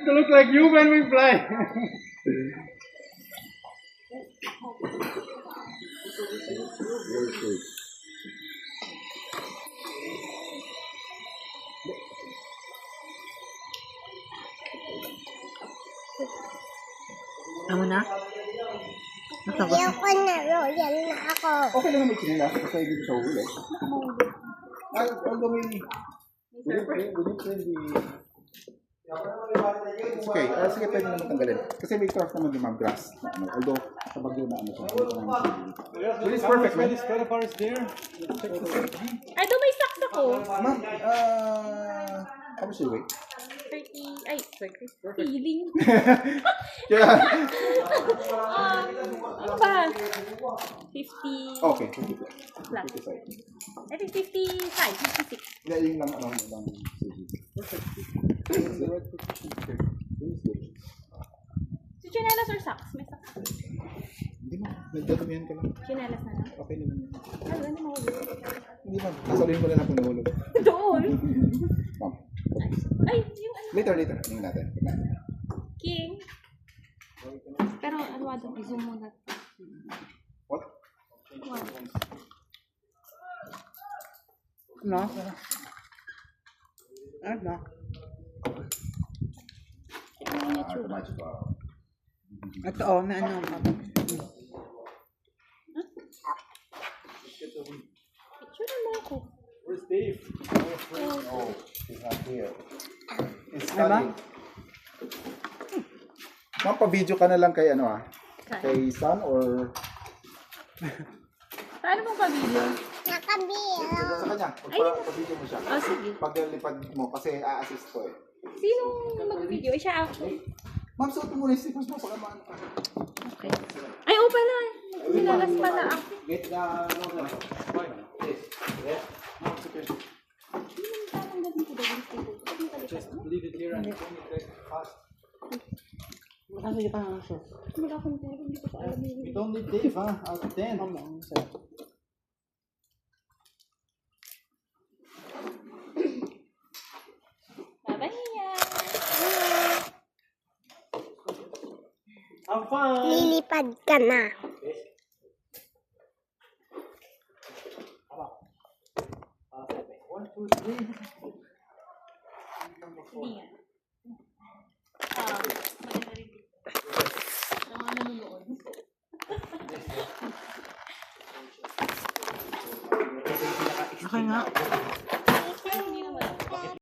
To look like you when we fly. Ano na? Hindi ako na royal na ako. Okay lang naman sinila kasi dito sa huli. Although we okay, sige, pwede naman tanggalin. Kasi may turf naman yung mga grass. Although, sa bagyo na ano siya. But it's perfect, man. Ay, doon may socks ako. Ma'am, how much your weight? 30, ay, 30. Feeling. Yeah. Ano ba? 50. Okay, 50 plus. Plus. 55. I think 55, 56. Yeah, yung lang, ano, yung lang. Perfect. So, chinelas or socks? May socks. Hindi mo, nagdatumihan ka lang. Chinelas na lang. Okay naman. Ano mahulog? Hindi ma'am, nasaluhin ko na lang kung nahulog. Doon. Ma'am, Ay, yung ano. later. Tingnan natin. King. Pero ano ba doon? I-zoom mo na. What? No? Ano? Ito, oh, may ano. Picture na mo ako. Where's Dave? Oh, he's not here. He's Ano? studying. Ma'am, pa-video ka na lang kay ano kay Son or Paano mong pa-video? Nakabiyo. sa kanya. Pa-video mo siya. Oh, sige. Paglipad mo kasi a-assist ko eh. Sinong mag-video? Eh, siya ako. Ma'am, suot mo muna yung slippers mo sa kamaan. Okay. Ay, oo pala. Sinalas pala ako. Get the Just leave it here and communicate fast. Kasi yung pang sure. Wala akong pera. Hindi ko pa alam yun. You don't need Dave, ha? Out of 10. Bye-bye, Nia. I'm fine. Lilipad ka na. One, two, three. Nia. Maganda rin dito. Sa mga nanonood. Okay nga.